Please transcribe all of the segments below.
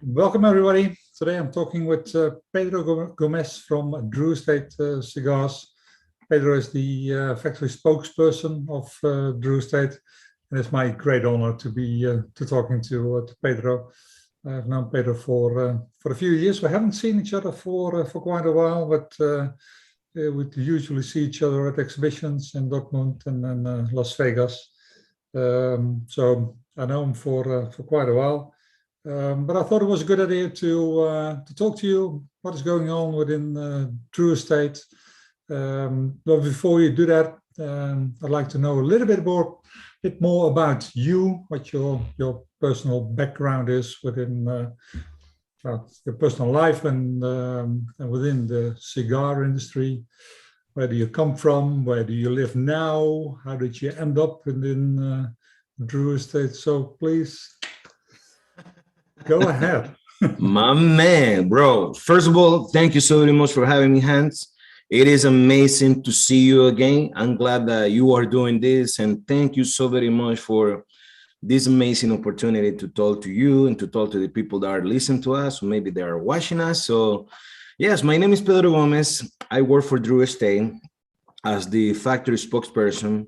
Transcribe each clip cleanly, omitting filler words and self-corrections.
Welcome everybody. Today I'm talking with Pedro Gomez from Drew Estate Cigars. Pedro is the factory spokesperson of Drew Estate, and it's my great honor to be talking to Pedro. I've known Pedro for a few years. We haven't seen each other for quite a while, but we usually see each other at exhibitions in Dortmund and then Las Vegas. So I know him for quite a while. But I thought it was a good idea to talk to you what is going on within Drew Estate. But before you do that, I'd like to know a little bit more about you, what your personal background is within your personal life and within the cigar industry. Where do you come from? Where do you live now? How did you end up within Drew Estate? So please. Go ahead. My man, bro. First of all, thank you so very much for having me, Hans. It is amazing to see you again. I'm glad that you are doing this, and thank you so very much for this amazing opportunity to talk to you and to talk to the people that are listening to us, or maybe they are watching us. So, yes, my name is Pedro Gomez. I work for Drew Estate as the factory spokesperson.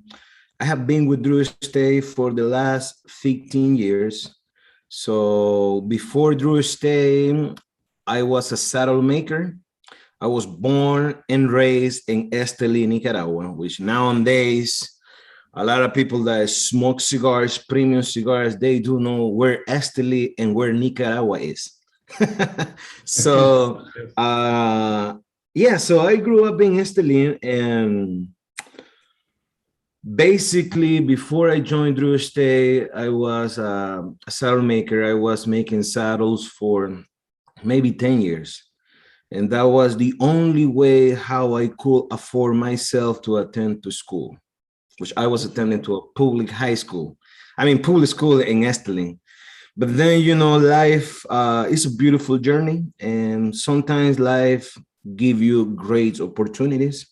I have been with Drew Estate for the last 15 years. So before Drew Estate, I was a saddle maker. I was born and raised in Esteli, Nicaragua, which nowadays, a lot of people that smoke cigars, premium cigars, they do know where Esteli and where Nicaragua is. So, so I grew up in Esteli, and basically, before I joined Drew Estate, I was a saddle maker. I was making saddles for maybe 10 years. And that was the only way how I could afford myself to attend to school, which I was attending to a public school in Esteli. But then, life is a beautiful journey. And sometimes life gives you great opportunities.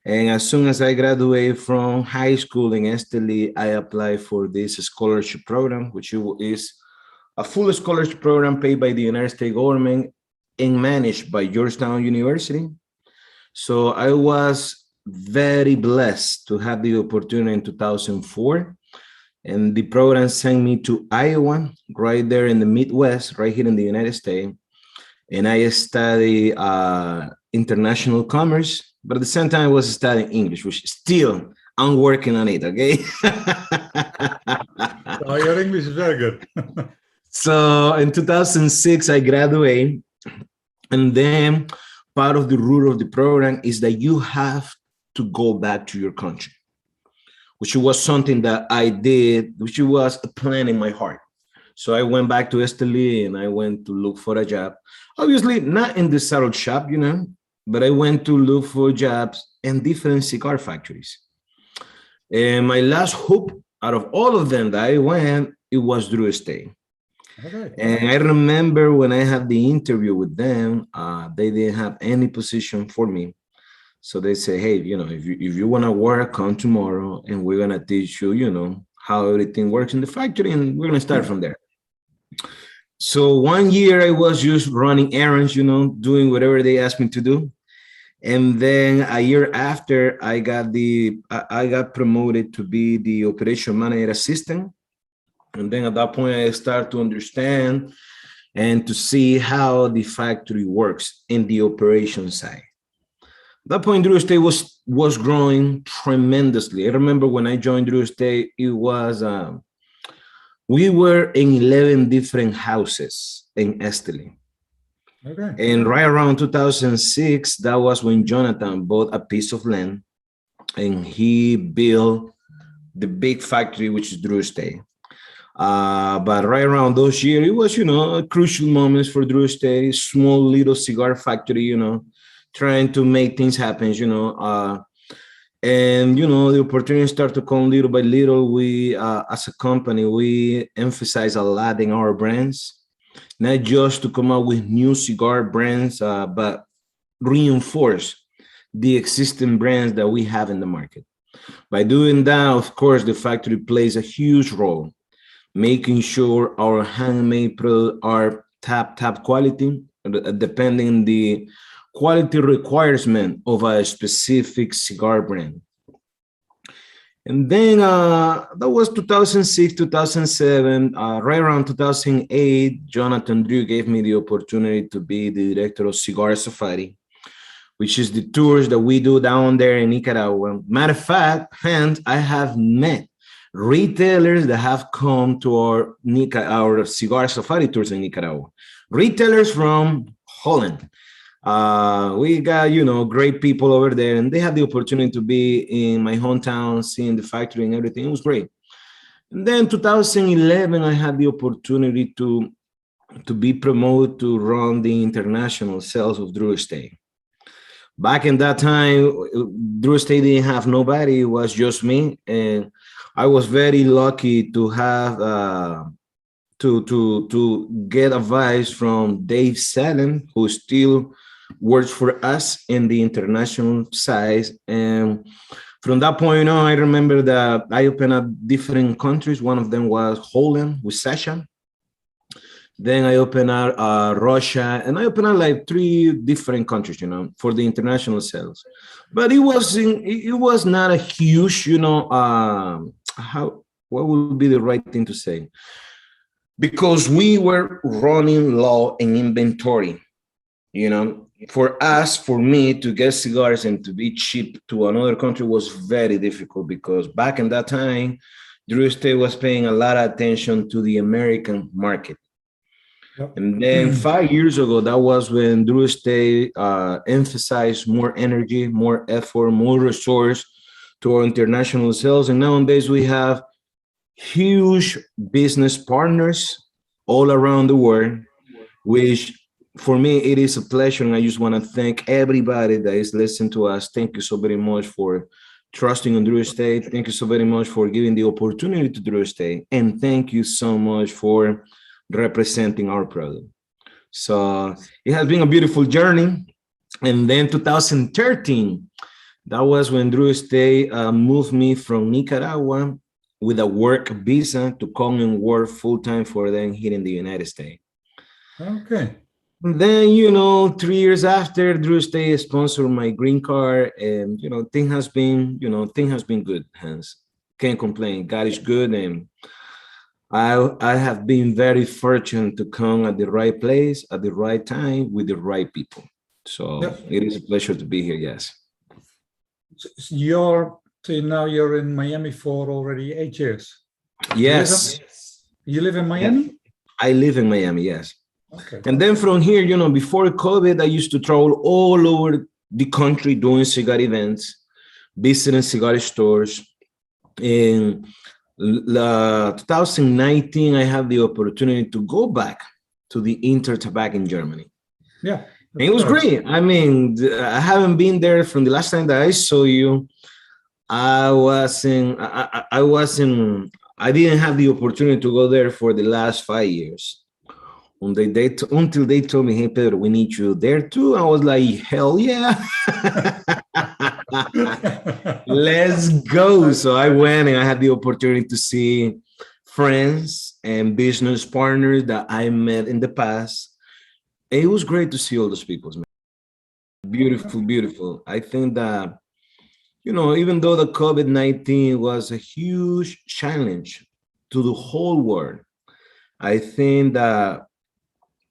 And as soon as I graduated from high school in Esteli, I applied for this scholarship program, which is a full scholarship program paid by the United States government and managed by Georgetown University. So I was very blessed to have the opportunity in 2004. And the program sent me to Iowa, right there in the Midwest, right here in the United States. And I studied international commerce. But at the same time, I was studying English, which still, I'm working on it, okay? Oh, your English is very good. So in 2006, I graduated. And then part of the rule of the program is that you have to go back to your country, which was something that I did, which was a plan in my heart. So I went back to Esteli and I went to look for a job. Obviously, not in the saddle shop, but I went to look for jobs in different cigar factories. And my last hope out of all of them that I went, it was Drew Estate. Okay. And I remember when I had the interview with them, they didn't have any position for me. So they say, hey, if you want to work, come tomorrow and we're going to teach you, how everything works in the factory, and we're going to start from there. So 1 year I was just running errands, doing whatever they asked me to do. And then a year after, I got promoted to be the operation manager assistant. And then at that point, I started to understand and to see how the factory works in the operation side. At that point, Drew Estate was growing tremendously. I remember when I joined Drew Estate, it was we were in 11 different houses in Esteli. Okay. And right around 2006, that was when Jonathan bought a piece of land and he built the big factory, which is Drew Estate. But right around those years, it was, crucial moments for Drew Estate, small little cigar factory, trying to make things happen, and, the opportunity started to come little by little. We, as a company, we emphasize a lot in our brands. Not just to come out with new cigar brands, but reinforce the existing brands that we have in the market. By doing that, of course, the factory plays a huge role, making sure our handmade products are top quality, depending the quality requirement of a specific cigar brand. And then that was 2006, 2007, right around 2008, Jonathan Drew gave me the opportunity to be the director of Cigar Safari, which is the tours that we do down there in Nicaragua. Matter of fact, Hans, I have met retailers that have come to our Cigar Safari tours in Nicaragua. Retailers from Holland. We got, great people over there, and they had the opportunity to be in my hometown, seeing the factory and everything. It was great. And then 2011, I had the opportunity to be promoted to run the international sales of Drew Estate. Back in that time, Drew Estate didn't have nobody. It was just me, and I was very lucky to have to get advice from Dave Salem, who still works for us in the international side. And from that point on, I remember that I opened up different countries. One of them was Holland with Sasha. Then I opened up Russia, and I opened up like 3 different countries, for the international sales. But it was not a huge, what would be the right thing to say? Because we were running low in inventory, for me to get cigars and to be cheap to another country was very difficult, because back in that time, Drew Estate was paying a lot of attention to the American market. Yep. And then 5 years ago, that was when Drew Estate emphasized more energy, more effort, more resource to our international sales. And nowadays we have huge business partners all around the world, which for me, it is a pleasure. And I just want to thank everybody that is listening to us. Thank you so very much for trusting on Drew Estate. Thank you so very much for giving the opportunity to Drew Estate. And thank you so much for representing our product. So it has been a beautiful journey. And then 2013, that was when Drew Estate moved me from Nicaragua with a work visa to come and work full-time for them here in the United States. Okay. And then, 3 years after, Drew Estate sponsored my green card, and thing has been good, Hans. Can't complain. God is good, and I have been very fortunate to come at the right place at the right time with the right people. So yep. It is a pleasure to be here. Yes. Now you're in Miami for already 8 years. Yes. You live in Miami? Yes. I live in Miami. Yes. Okay. And then from here, before COVID, I used to travel all over the country doing cigar events, visiting cigar stores. In 2019, I had the opportunity to go back to the Intertabac in Germany. Yeah. And it was great. I mean, I haven't been there from the last time that I saw you. I didn't have the opportunity to go there for the last 5 years. Until they told me, hey, Pedro, we need you there too. I was like, hell yeah. Let's go. So I went and I had the opportunity to see friends and business partners that I met in the past. It was great to see all those people, man. Beautiful, beautiful. I think that, even though the COVID-19 was a huge challenge to the whole world, I think that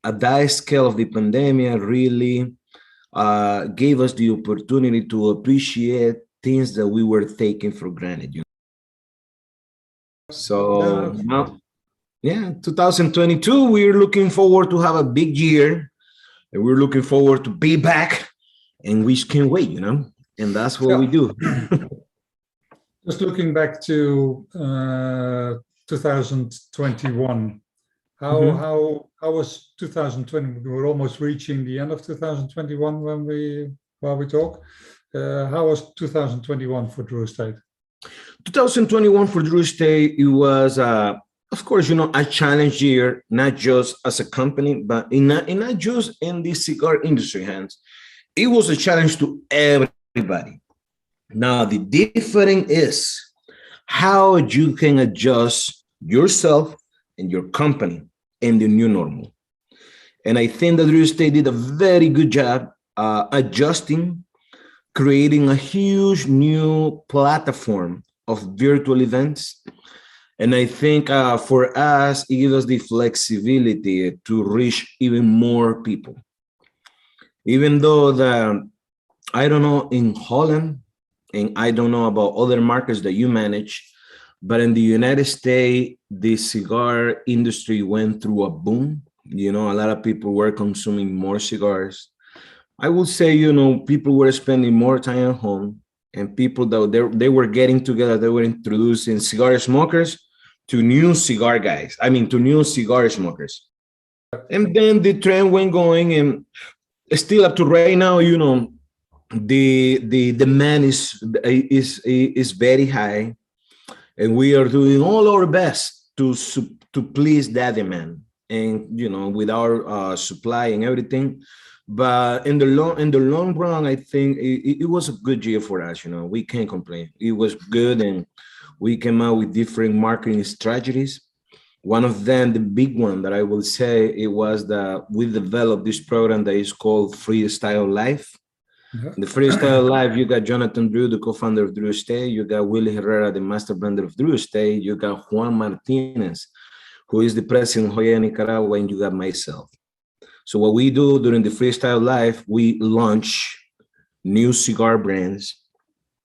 at that scale of the pandemic really gave us the opportunity to appreciate things that we were taking for granted. So now, 2022, we're looking forward to have a big year, and we're looking forward to be back, and we can't wait, and that's what we do. Just looking back to 2021. How was 2020? We were almost reaching the end of 2021 while we talk. How was 2021 for Drew Estate? 2021 for Drew Estate, it was, of course, a challenge year, not just as a company, but not just in the cigar industry, Hans. It was a challenge to everybody. Now, the difference is how you can adjust yourself and your company in the new normal. And I think that Drew Estate did a very good job adjusting, creating a huge new platform of virtual events. And I think for us, it gives us the flexibility to reach even more people. Even though I don't know in Holland, and I don't know about other markets that you manage, but in the United States, the cigar industry went through a boom. You know, a lot of people were consuming more cigars. I would say, you know, people were spending more time at home, and people that they were getting together, they were introducing cigar smokers to new cigar guys. I mean, to new cigar smokers. And then the trend went going, and still up to right now, you know, the demand is very high, and we are doing all our best to please that demand, and you know, with our supply and everything. But in the long run, I think it was a good year for us. You know, we can't complain. It was good, and we came out with different marketing strategies. One of them, the big one that I will say, it was that we developed this program that is called Freestyle Life. Yeah. The Freestyle Life, you got Jonathan Drew, the co-founder of Drew Estate. You got Willie Herrera, the master blender of Drew Estate. You got Juan Martinez, who is the president of Joya Nicaragua, and you got myself. So what we do during the Freestyle Life, we launch new cigar brands.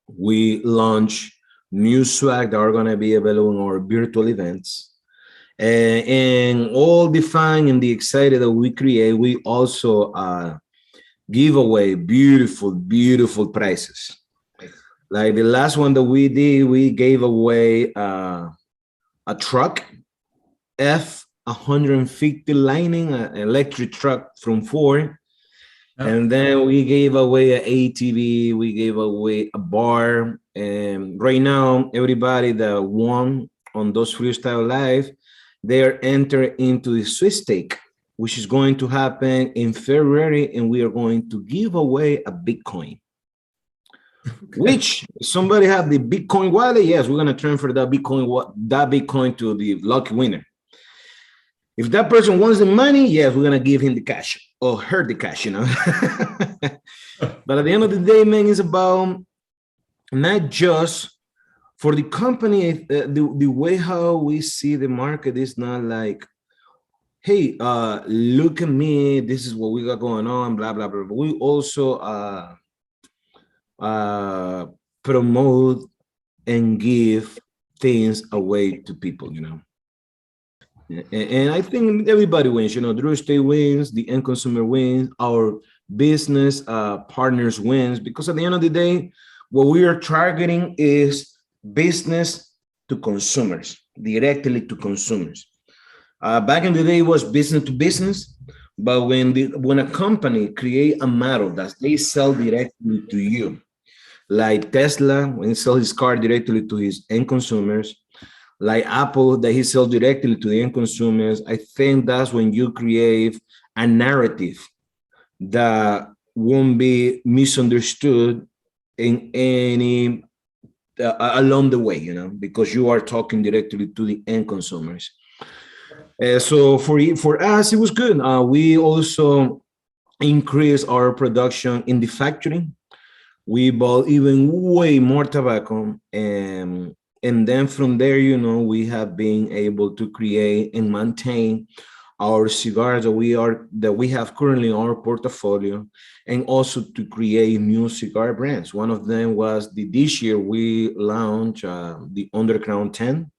We launch new swag that are going to be available in our virtual events. And all the fun and the excited that we create, we also give away beautiful prizes. Like the last one that we did, we gave away a truck, F-150 Lightning, an electric truck from Ford. Yep. And then we gave away an ATV, we gave away a bar. And right now, everybody that won on those Freestyle Live, they are entered into the sweepstake, which is going to happen in February, and we are going to give away a Bitcoin. Okay. Which, if somebody have the Bitcoin wallet, yes, we're going to transfer that Bitcoin to the lucky winner. If that person wants the money, yes, we're going to give him the cash or her the cash, you know. But at the end of the day, man, it's about not just for the company, the way how we see the market is not like, hey, look at me, this is what we got going on, blah, blah, blah. But we also promote and give things away to people, you know. And I think everybody wins, you know, Drew Estate wins, the end consumer wins, our business partners wins, because at the end of the day, what we are targeting is business to consumers, directly to consumers. Back in the day, it was business to business, but when a company create a model that they sell directly to you, like Tesla, when he sells his car directly to his end consumers, like Apple, that he sells directly to the end consumers, I think that's when you create a narrative that won't be misunderstood in any along the way, you know, because you are talking directly to the end consumers. So for us, it was good. We also increased our production in the factory. We bought even way more tobacco, and then from there, you know, we have been able to create and maintain our cigars that we have currently in our portfolio, and also to create new cigar brands. One of them was this year we launched the Undercrown 10.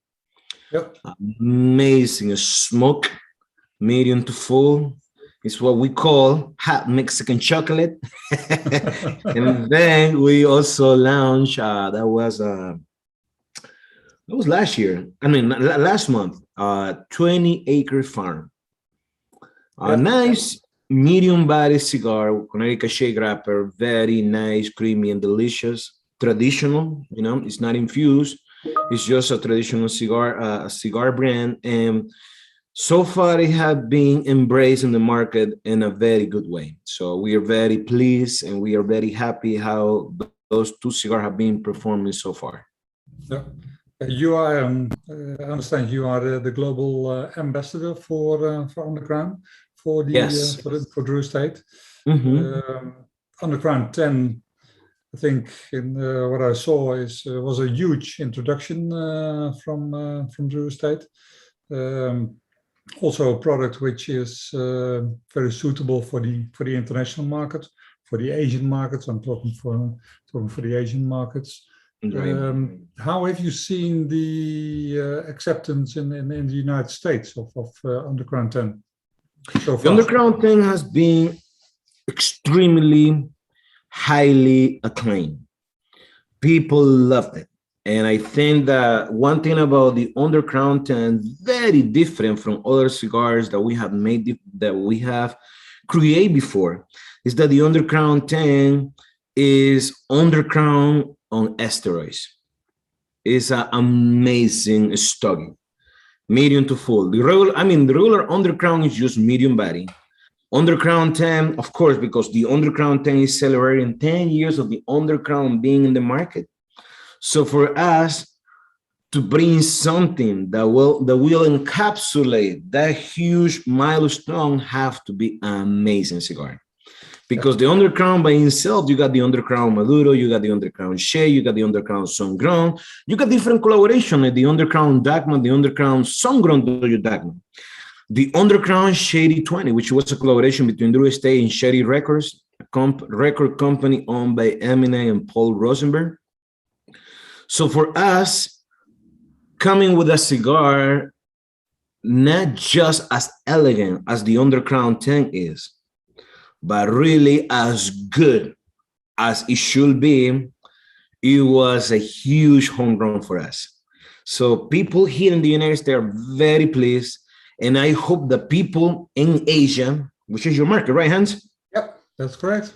Yep. Amazing smoke, medium to full. It's what we call hot Mexican chocolate. And then we also launched that was last year. I mean, last month. 20-acre farm. A nice medium body cigar, Connecticut shake wrapper, very nice, creamy and delicious. Traditional, you know, it's not infused. It's just a traditional cigar brand, and so far it has been embraced in the market in a very good way. So we are very pleased, and we are very happy how those two cigars have been performing so far. Yeah. You are, I understand you are the global ambassador for Undercrown for the Yes. for Drew Estate. Mhm. Undercrown 10, I think, in what I saw was a huge introduction from Drew Estate. Also a product which is very suitable for the international market, for the Asian markets. I'm talking for the Asian markets. Right. How have you seen the acceptance in the United States of Undercrown 10 so The far? Undercrown thing has been extremely highly acclaimed. People loved it. And I think that one thing about the Undercrown 10, very different from other cigars that we have made, that we have created before, is that the Undercrown 10 is Undercrown on steroids. It's an amazing stogie, medium to full. The regular Undercrown is just medium body. Undercrown 10, of course, because the Undercrown 10 is celebrating 10 years of the Undercrown being in the market. So for us to bring something that will encapsulate that huge milestone, have to be an amazing cigar. Because the Undercrown by itself, you got the Undercrown Maduro, you got the Undercrown Shea, you got the Undercrown Sun-Grown, you got different collaboration, like the Undercrown Dagma, the Undercrown Sun-Grown Dojo Dagma. The Undercrown Shady 20, which was a collaboration between Drew Estate and Shady Records, a record company owned by Eminem and Paul Rosenberg. So for us, coming with a cigar, not just as elegant as the Undercrown 10 is, but really as good as it should be, it was a huge home run for us. So people here in the United States are very pleased. And I hope the people in Asia, which is your market, right, Hans? Yep, that's correct.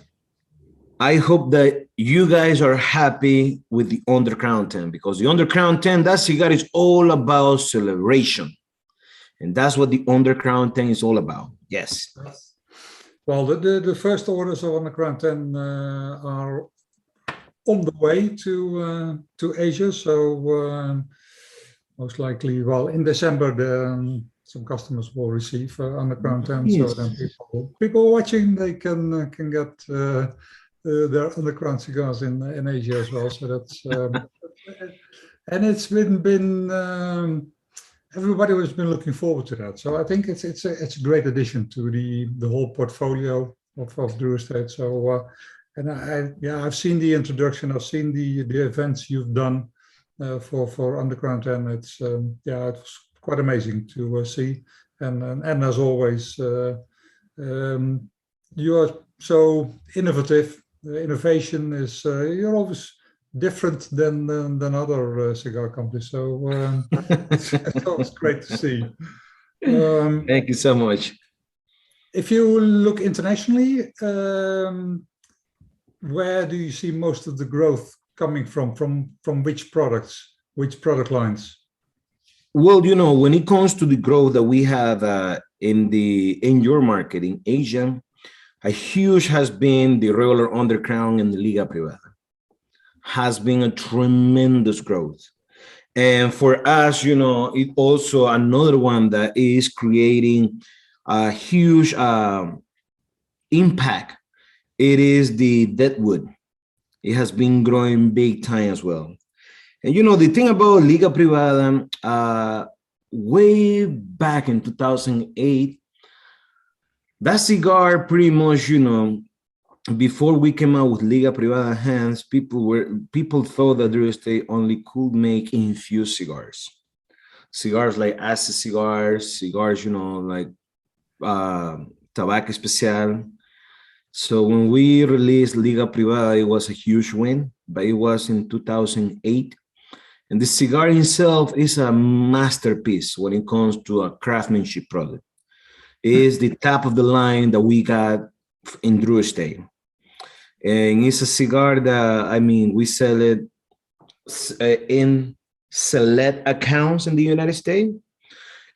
I hope that you guys are happy with the Undercrown 10, because the Undercrown 10, that cigar is all about celebration. And that's what the Undercrown 10 is all about. Yes. Well, the first orders of Undercrown 10 are on the way to Asia. So most likely, well, in December, some customers will receive Undercrown 10. Yes. So then people watching, they can get their Undercrown cigars in Asia as well. So that's and it's been everybody has been looking forward to that. So I think it's a great addition to the whole portfolio of Drew Estate. So and I've seen the introduction, I've seen the events you've done for Undercrown 10. It's it was quite amazing to see. And as always, you are so innovative. Innovation is you're always different than other cigar companies. So it's always great to see. Thank you so much. If you look internationally, where do you see most of the growth coming from which products, which product lines? Well, you know, when it comes to the growth that we have in your market in Asia, a huge has been the regular Undercrown and the Liga Privada. Has been a tremendous growth. And for us, you know, it also another one that is creating a huge impact. It is the Deadwood. It has been growing big time as well. And you know, the thing about Liga Privada, way back in 2008, that cigar pretty much, you know, before we came out with Liga Privada Hands, people thought that Drew Estate only could make infused cigars. Cigars like acid cigars, you know, like Tabaco Especial. So when we released Liga Privada, it was a huge win, but it was in 2008. And the cigar itself is a masterpiece when it comes to a craftsmanship product. It is the top of the line that we got in Drew Estate. And it's a cigar that, I mean, we sell it in select accounts in the United States.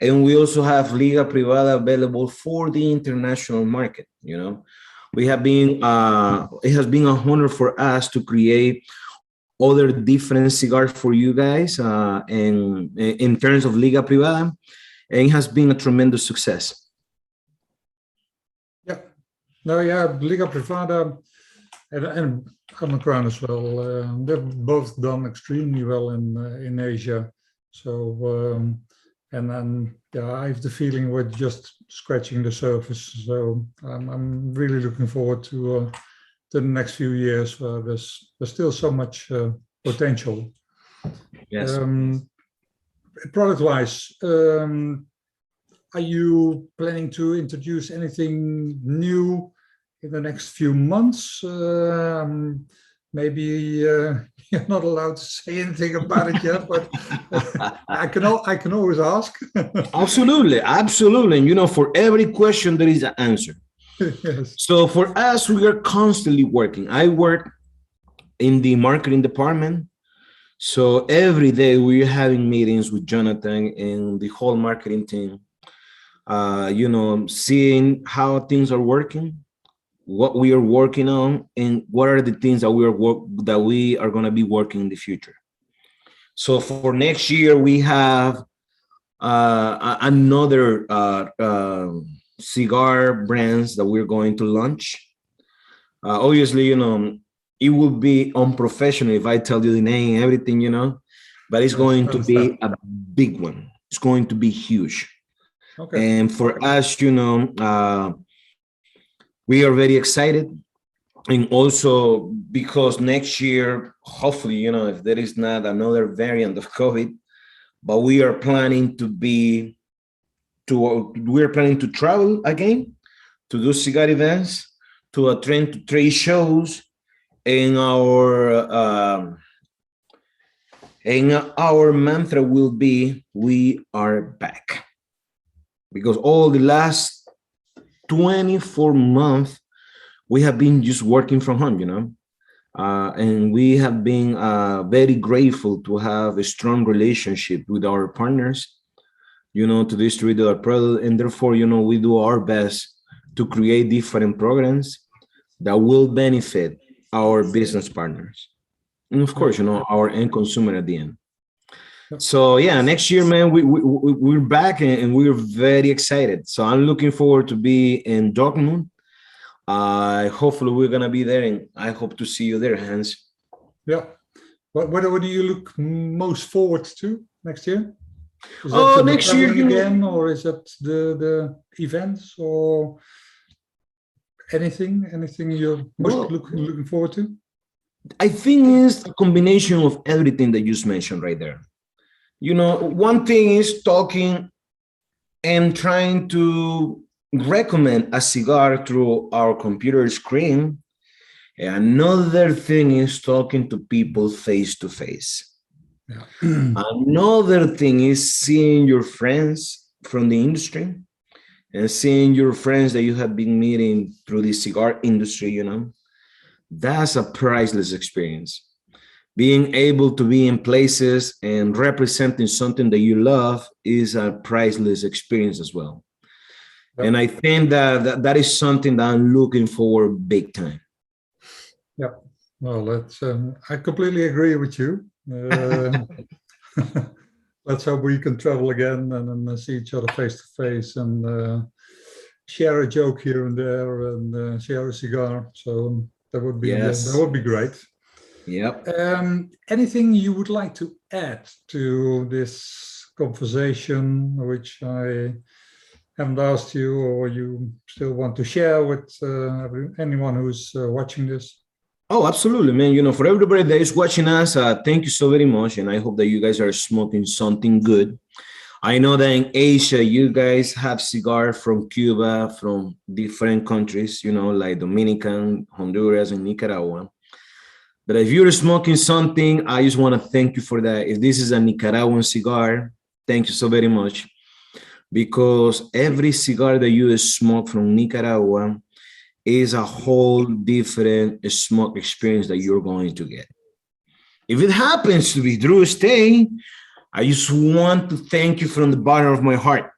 And we also have Liga Privada available for the international market, you know. We have been, it has been an honor for us to create other different cigars for you guys and in terms of Liga Privada, and it has been a tremendous success. No, yeah, Liga Privada and Undercrown as well. They've both done extremely well in Asia. So and then yeah, I have the feeling we're just scratching the surface. So I'm really looking forward to the next few years where there's still so much potential. Yes. Product-wise, are you planning to introduce anything new in the next few months? Maybe you're not allowed to say anything about it yet, but I can always ask. Absolutely, absolutely. And you know, for every question there is an answer. Yes. So for us, we are constantly working. I work in the marketing department. So every day we're having meetings with Jonathan and the whole marketing team, you know, seeing how things are working, what we are working on, and what are the things that we are going to be working in the future. So for next year, we have another cigar brands that we're going to launch. Obviously, you know, it would be unprofessional if I tell you the name, everything, you know, but it's going to be a big one. It's going to be huge. Okay. And for us, you know, we are very excited. And also because next year, hopefully, you know, if there is not another variant of COVID, but we're planning to travel again, to do cigar events, to attend to trade shows, and our mantra will be, we are back. Because all the last 24 months, we have been just working from home, you know, and we have been very grateful to have a strong relationship with our partners, you know, to distribute our product. And therefore, you know, we do our best to create different programs that will benefit our business partners. And of course, you know, our end consumer at the end. So yeah, next year, man, we're back and we're very excited. So I'm looking forward to be in Dortmund. Hopefully we're gonna be there, and I hope to see you there, Hans. Yeah. What do you look most forward to next year? Is that next year again, or is it the events, or anything you're most looking forward to? I think it's a combination of everything that you just mentioned right there. You know, one thing is talking and trying to recommend a cigar through our computer screen. Another thing is talking to people face to face. Yeah. Another thing is seeing your friends from the industry and seeing your friends that you have been meeting through the cigar industry, you know. That's a priceless experience. Being able to be in places and representing something that you love is a priceless experience as well. Yep. And I think that is something that I'm looking forward big time. Yeah, well, that's I completely agree with you. Let's hope we can travel again and then see each other face to face and share a joke here and there and share a cigar. So that would be great. Yep. Anything you would like to add to this conversation, which I haven't asked you, or you still want to share with anyone who's watching this? Oh, absolutely, man. You know, for everybody that is watching us, thank you so very much. And I hope that you guys are smoking something good. I know that in Asia, you guys have cigars from Cuba, from different countries, you know, like Dominican, Honduras, and Nicaragua. But if you're smoking something, I just want to thank you for that. If this is a Nicaraguan cigar, thank you so very much. Because every cigar that you smoke from Nicaragua is a whole different smoke experience that you're going to get. If it happens to be Drew Estate, I just want to thank you from the bottom of my heart,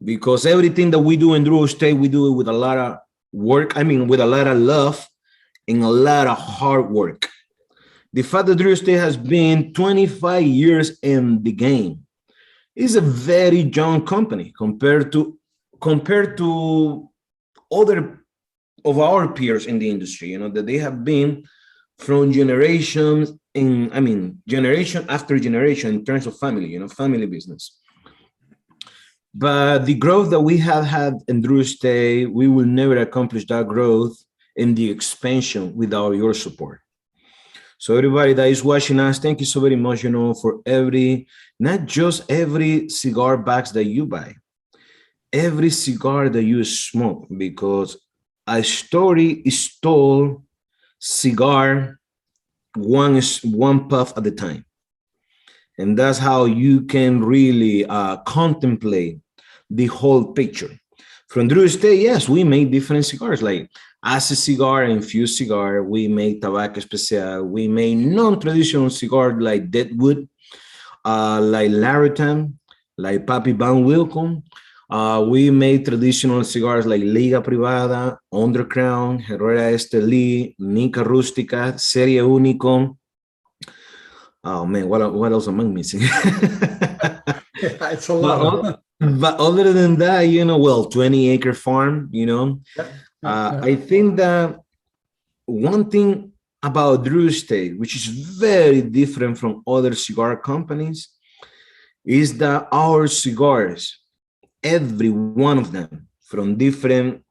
because everything that we do in Drew Estate, we do it with a lot of work. I mean, with a lot of love and a lot of hard work. The fact that Drew Estate has been 25 years in the game is a very young company compared to other of our peers in the industry, that they have been from generations generation after generation in terms of family, family business. But the growth that we have had in Drew Estate, we will never accomplish that growth in the expansion without your support. So everybody that is watching us, thank you so very much, for not just every cigar box that you buy, every cigar that you smoke, because a story is told cigar one puff at a time. And that's how you can really contemplate the whole picture. From Drew Estate, yes, we make different cigars, like acid cigar, infused cigar. We make tobacco especial. We make non-traditional cigar like Deadwood, like Laretan, like Papi Van Wilcon. We made traditional cigars like Liga Privada, Undercrown, Herrera Estelí, Nica Rustica, Serie Único. Oh man, what else am I missing? Yeah, it's a lot. But other than that, 20 Acre Farm, I think that one thing about Drew Estate, which is very different from other cigar companies, is that our cigars, every one of them from different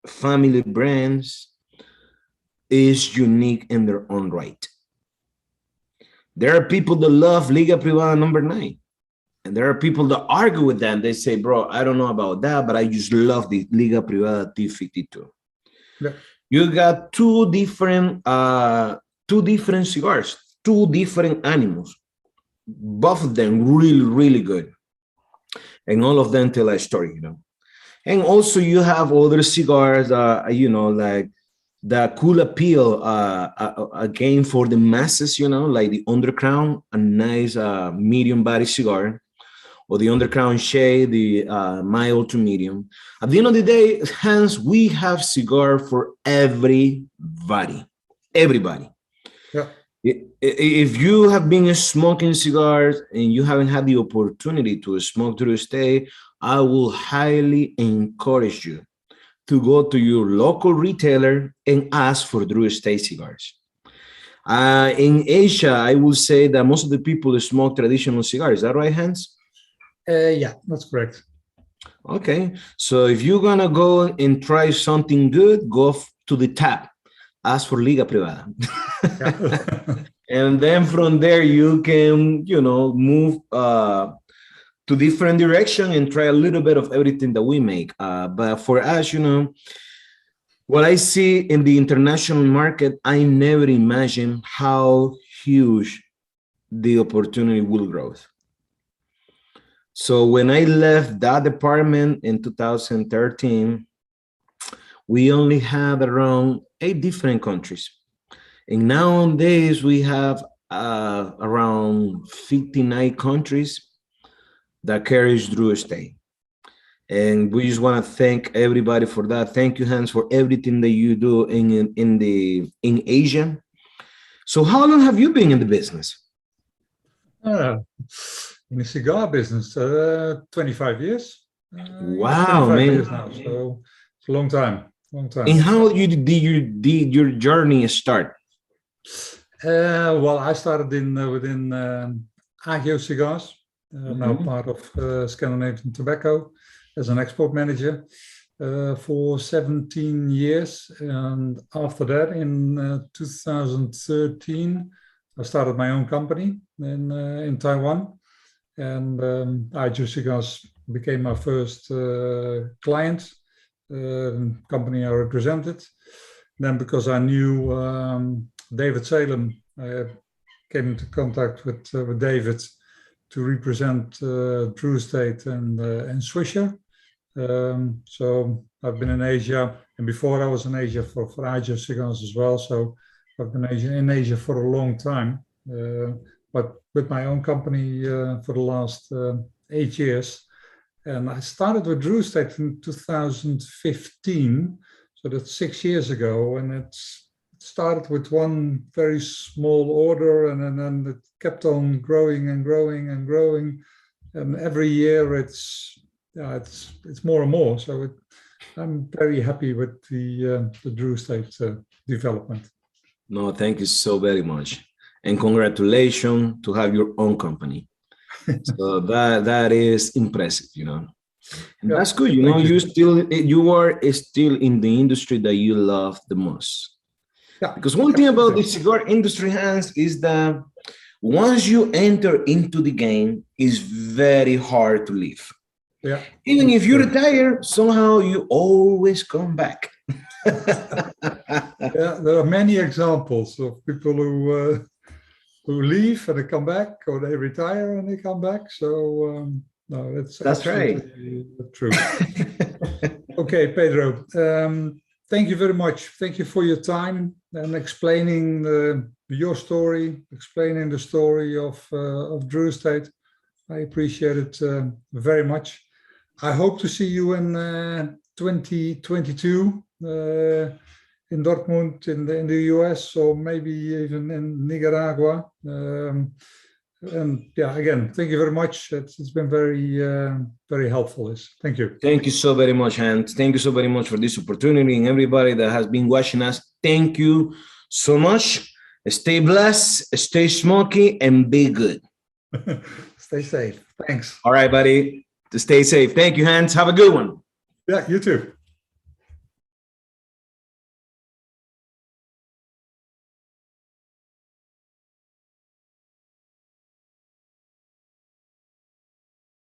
family brands, is unique in their own right. There are people that love Liga Privada number 9. And there are people that argue with them. They say, bro, I don't know about that, but I just love the Liga Privada T52. Yeah. You got two different cigars, two different animals. Both of them really, really good. And all of them tell a story, And also you have other cigars, like the cool appeal again for the masses, like the Undercrown, a nice medium body cigar, or the Undercrown shade, the mild to medium. At the end of the day, Hans, we have cigar for everybody. Yeah. If you have been smoking cigars and you haven't had the opportunity to smoke Drew Estate, I will highly encourage you to go to your local retailer and ask for Drew Estate cigars. In Asia, I will say that most of the people smoke traditional cigars. Is that right, Hans? Yeah, that's correct. Okay, so if you're gonna go and try something good, go to the tap. Ask for Liga Privada. Yeah. And then from there, you can, move to different direction and try a little bit of everything that we make. But for us, what I see in the international market, I never imagined how huge the opportunity will grow. So when I left that department in 2013, we only had around 8 different countries. And nowadays we have around 59 countries that carries Drew Estate. And we just want to thank everybody for that. Thank you, Hans, for everything that you do in Asia. So how long have you been in the business? In the cigar business, 25 years. Wow, 25 man. Years now, so it's a long time. And how did your journey start? Well, I started within Agio Cigars, now part of Scandinavian Tobacco, as an export manager for 17 years. And after that, in 2013, I started my own company in Taiwan. And Agio Cigars became my first client, company I represented. Then, because I knew David Salem, I came into contact with David to represent Drew Estate and Swisher. So I've been in Asia, and before I was in Asia for Agio Cigars as well. So I've been in Asia for a long time, but with my own company for the last 8 years. And I started with Drew Estate in 2015, so that's 6 years ago, and it started with one very small order, and then it kept on growing and growing and growing, and every year it's more and more. So I'm very happy with the Drew State development. No, thank you so very much. And congratulations to have your own company. So that is impressive, you know. And Yeah, that's good, you know, you are still in the industry that you love the most. Yeah. Because one thing about the cigar industry, Hans, is that once you enter into the game, it's very hard to leave. Yeah. Even if you retire, somehow you always come back. Yeah, there are many examples of people who leave and they come back, or they retire and they come back. So no, That's right. True. Okay, Pedro. Thank you very much. Thank you for your time and explaining your story, explaining the story of Drew State. I appreciate it very much. I hope to see you in 2022 in Dortmund, in the US, or maybe even in Nicaragua. And yeah, again, thank you very much. It's been very helpful. Thank you. Thank you so very much, Hans. Thank you so very much for this opportunity, and everybody that has been watching us. Thank you so much. Stay blessed, stay smoky, and be good. Stay safe. Thanks. All right, buddy. To stay safe. Thank you, Hans. Have a good one. Yeah, you too.